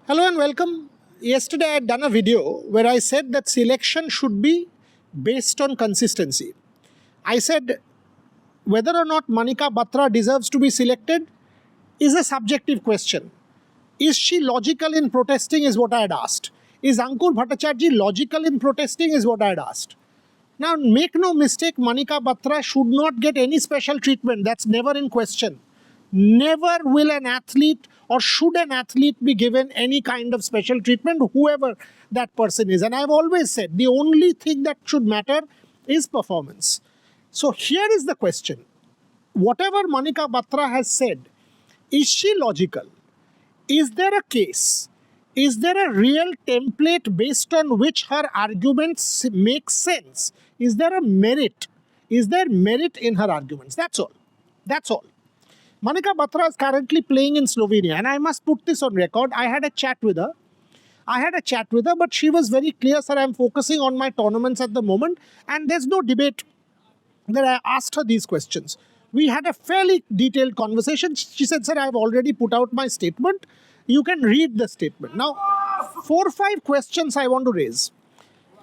Hello and welcome. Yesterday I had done a video where I said that selection should be based on consistency. I said whether or not Manika Batra deserves to be selected is a subjective question. Is she logical in protesting is what I had asked. Is Ankur Bhattacharjee logical in protesting is what I had asked. Now make no mistake, Manika Batra should not get any special treatment. That's never in question. Never will an athlete or should an athlete be given any kind of special treatment, whoever that person is. And I've always said the only thing that should matter is performance. So here is the question. Whatever Manika Batra has said, is she logical? Is there a case? Is there a real template based on which her arguments make sense? Is there a merit? Is there merit in her arguments? That's all. That's all. Manika Batra is currently playing in Slovenia, and I must put this on record. I had a chat with her. But she was very clear, sir, I'm focusing on my tournaments at the moment, and there's no debate that I asked her these questions. We had a fairly detailed conversation. She said, sir, I've already put out my statement. You can read the statement. Now, 4 or 5 questions I want to raise.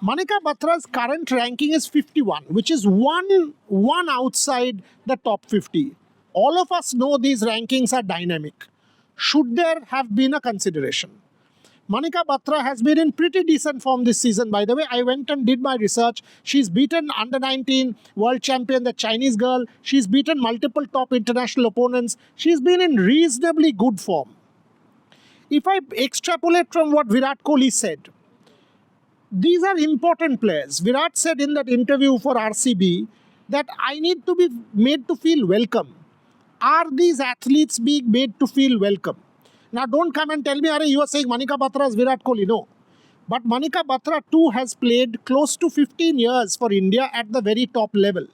Manika Batra's current ranking is 51, which is one outside the top 50. All of us know these rankings are dynamic. Should there have been a consideration? Manika Batra has been in pretty decent form this season, by the way. I went and did my research. She's beaten under-19 world champion, the Chinese girl. She's beaten multiple top international opponents. She's been in reasonably good form. If I extrapolate from what Virat Kohli said, these are important players. Virat said in that interview for RCB that I need to be made to feel welcome. Are these athletes being made to feel welcome? Now, don't come and tell me, you are saying Manika Batra is Virat Kohli. No. But Manika Batra too has played close to 15 years for India at the very top level.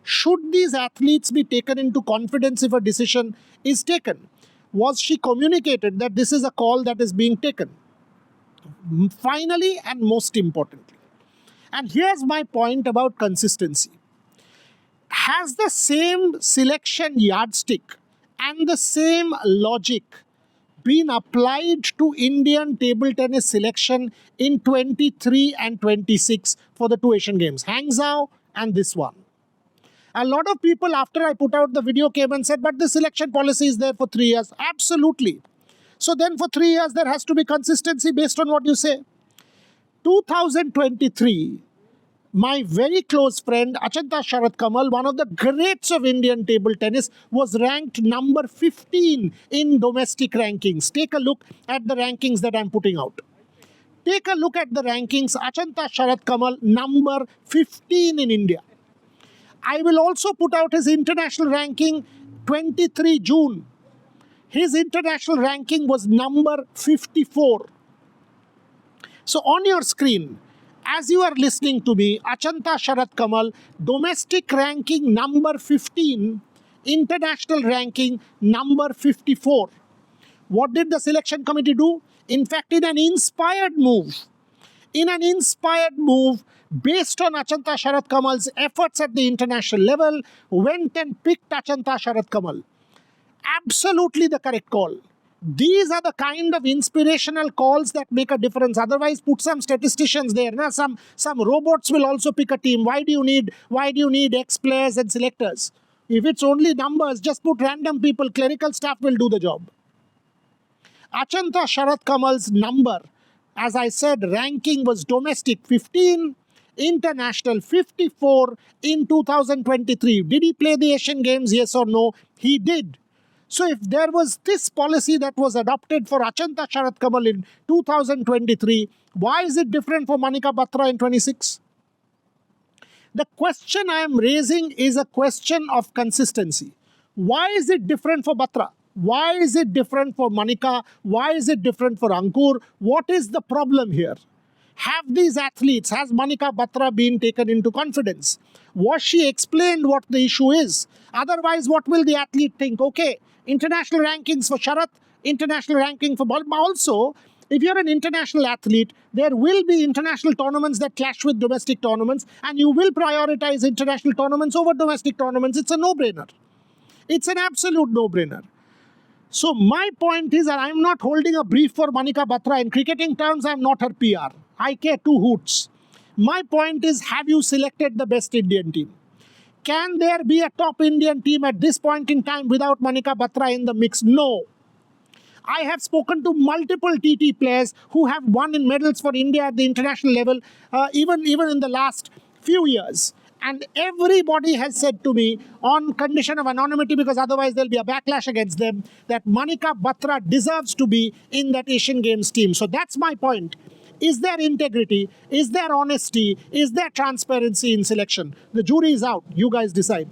Should these athletes be taken into confidence if a decision is taken? Was she communicated that this is a call that is being taken? Finally, and most importantly, and here's my point about consistency. Has the same selection yardstick and the same logic been applied to Indian table tennis selection in 23 and 26 for the 2 Asian Games, Hangzhou and this one? A lot of people after I put out the video came and said, but the selection policy is there for 3 years. Absolutely. So then for 3 years there has to be consistency based on what you say. 2023, my very close friend Achanta Sharath Kamal, one of the greats of Indian table tennis, was ranked number 15 in domestic rankings. Take a look at the rankings that I'm putting out. Take a look at the rankings. Achanta Sharath Kamal, number 15 in India. I will also put out his international ranking 23 June. His international ranking was number 54. So on your screen, as you are listening to me, Achanta Sharath Kamal, domestic ranking number 15, international ranking number 54. What did the selection committee do? In fact, in an inspired move, based on Achanta Sharath Kamal's efforts at the international level, went and picked Achanta Sharath Kamal. Absolutely the correct call. These are the kind of inspirational calls that make a difference. Otherwise, put some statisticians there. Now, some robots will also pick a team. Why do you need ex-players and selectors? If it's only numbers, just put random people. Clerical staff will do the job. Achanta Sharath Kamal's number, as I said, ranking was domestic 15, international 54 in 2023. Did he play the Asian Games? Yes or no? He did. So if there was this policy that was adopted for Achanta Sharath Kamal in 2023, why is it different for Manika Batra in 26? The question I am raising is a question of consistency. Why is it different for Batra? Why is it different for Manika? Why is it different for Ankur? What is the problem here? Have these athletes, has Manika Batra been taken into confidence? Was she explained what the issue is? Otherwise, what will the athlete think? Okay, international rankings for Sharath, international ranking for Bal. Also, if you're an international athlete, there will be international tournaments that clash with domestic tournaments, and you will prioritize international tournaments over domestic tournaments. It's a no-brainer. It's an absolute no-brainer. So my point is that I'm not holding a brief for Manika Batra. In cricketing terms, I'm not her PR. I care two hoots. My point is, have you selected the best Indian team? Can there be a top Indian team at this point in time without Manika Batra in the mix? No. I have spoken to multiple TT players who have won in medals for India at the international level, even in the last few years. And everybody has said to me, on condition of anonymity, because otherwise there'll be a backlash against them, that Manika Batra deserves to be in that Asian Games team. So that's my point. Is there integrity? Is there honesty? Is there transparency in selection? The jury is out. You guys decide.